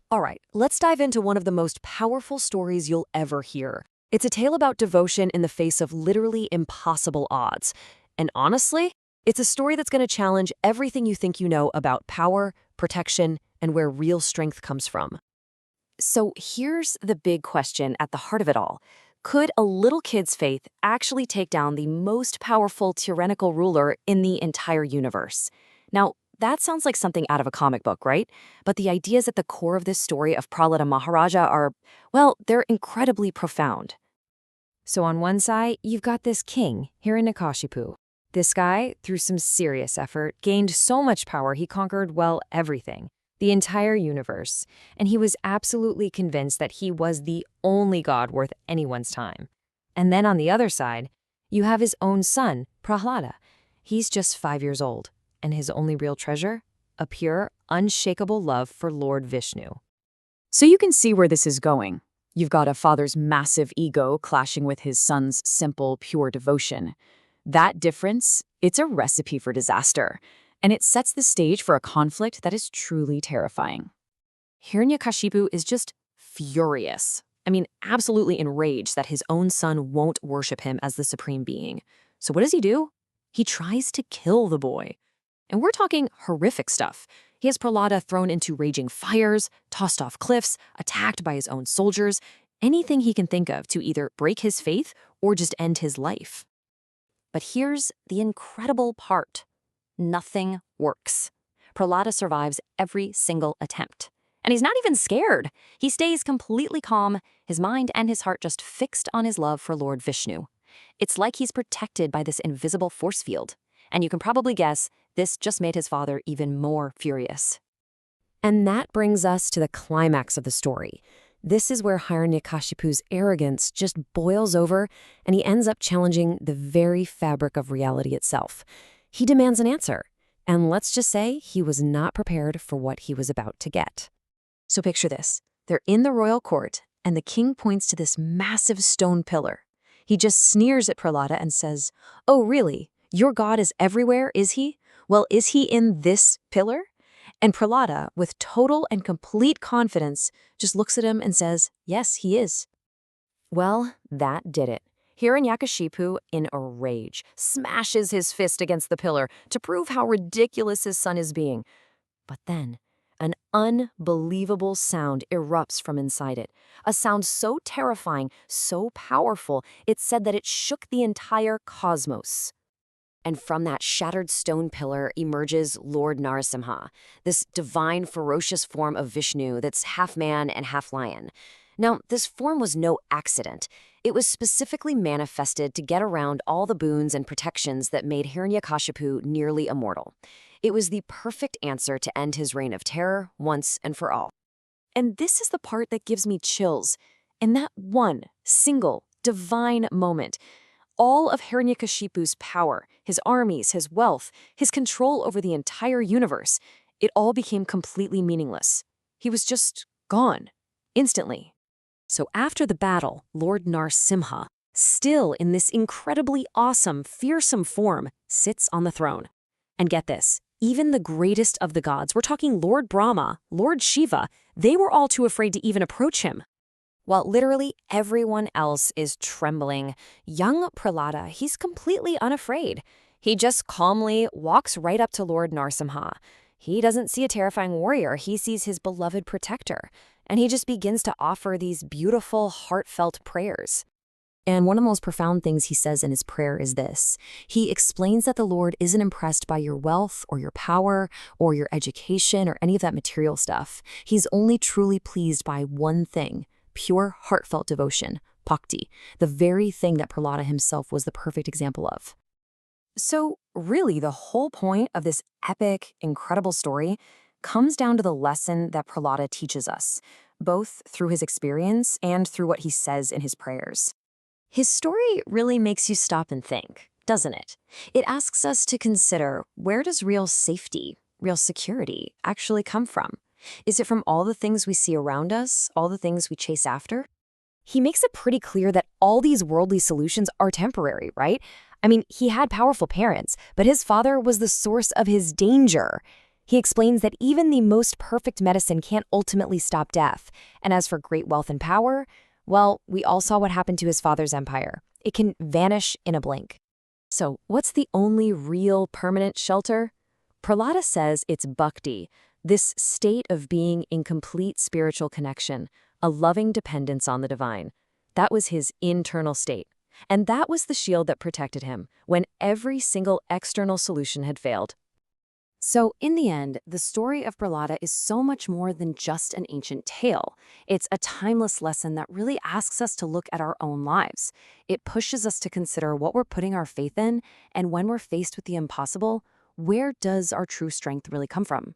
All right, let's dive into one of the most powerful stories you'll ever hear. It's a tale about devotion in the face of literally impossible odds. And honestly, it's a story that's going to challenge everything you think you know about power, protection, and where real strength comes from. So here's the big question at the heart of it all. Could a little kid's faith actually take down the most powerful tyrannical ruler in the entire universe? Now, that sounds like something out of a comic book, right? But the ideas at the core of this story of Prahlada Maharaja are, well, they're incredibly profound. So on one side, you've got this king, Hiranyakashipu. This guy, through some serious effort, gained so much power he conquered, well, everything. The entire universe, and he was absolutely convinced that he was the only god worth anyone's time. And then on the other side, you have his own son, Prahlada. He's just 5 years old, and his only real treasure? A pure, unshakable love for Lord Vishnu. So you can see where this is going. You've got a father's massive ego clashing with his son's simple, pure devotion. That difference, it's a recipe for disaster. And it sets the stage for a conflict that is truly terrifying. Hiranyakashipu is just furious. I mean, absolutely enraged that his own son won't worship him as the supreme being. So what does he do? He tries to kill the boy. And we're talking horrific stuff. He has Prahlada thrown into raging fires, tossed off cliffs, attacked by his own soldiers, anything he can think of to either break his faith or just end his life. But here's the incredible part. Nothing works. Prahlada survives every single attempt. And he's not even scared. He stays completely calm, his mind and his heart just fixed on his love for Lord Vishnu. It's like he's protected by this invisible force field. And you can probably guess, this just made his father even more furious. And that brings us to the climax of the story. This is where Hiranyakashipu's arrogance just boils over, and he ends up challenging the very fabric of reality itself. He demands an answer, and let's just say he was not prepared for what he was about to get. So picture this. They're in the royal court, and the king points to this massive stone pillar. He just sneers at Prahlada and says, "Oh, really? Your god is everywhere, is he? Well, is he in this pillar?" And Prahlada, with total and complete confidence, just looks at him and says, "Yes, he is." Well, that did it. Hiranyakashipu, in a rage, smashes his fist against the pillar to prove how ridiculous his son is being. But then, an unbelievable sound erupts from inside it. A sound so terrifying, so powerful, it said that it shook the entire cosmos. And from that shattered stone pillar emerges Lord Narasimha, this divine, ferocious form of Vishnu that's half man and half lion. Now, this form was no accident. It was specifically manifested to get around all the boons and protections that made Hiranyakashipu nearly immortal. It was the perfect answer to end his reign of terror once and for all. And this is the part that gives me chills. In that one single divine moment, all of Hiranyakashipu's power, his armies, his wealth, his control over the entire universe, it all became completely meaningless. He was just gone, instantly. So after the battle, Lord Narasimha, still in this incredibly awesome, fearsome form, sits on the throne. And get this, even the greatest of the gods, we're talking Lord Brahma, Lord Shiva, they were all too afraid to even approach him. While literally everyone else is trembling, young Prahlada, he's completely unafraid. He just calmly walks right up to Lord Narasimha. He doesn't see a terrifying warrior, he sees his beloved protector. And he just begins to offer these beautiful, heartfelt prayers. And one of the most profound things he says in his prayer is this. He explains that the Lord isn't impressed by your wealth or your power or your education or any of that material stuff. He's only truly pleased by one thing, pure, heartfelt devotion, bhakti, the very thing that Prahlada himself was the perfect example of. So really, the whole point of this epic, incredible story comes down to the lesson that Prahlada teaches us, both through his experience and through what he says in his prayers. His story really makes you stop and think, doesn't it? It asks us to consider, where does real safety, real security actually come from? Is it from all the things we see around us, all the things we chase after? He makes it pretty clear that all these worldly solutions are temporary, right? I mean, he had powerful parents, but his father was the source of his danger. He explains that even the most perfect medicine can't ultimately stop death. And as for great wealth and power, well, we all saw what happened to his father's empire. It can vanish in a blink. So, what's the only real permanent shelter? Prahlada says it's bhakti, this state of being in complete spiritual connection, a loving dependence on the divine. That was his internal state. And that was the shield that protected him when every single external solution had failed. So, in the end, the story of Prahlada is so much more than just an ancient tale. It's a timeless lesson that really asks us to look at our own lives. It pushes us to consider what we're putting our faith in, and when we're faced with the impossible, where does our true strength really come from?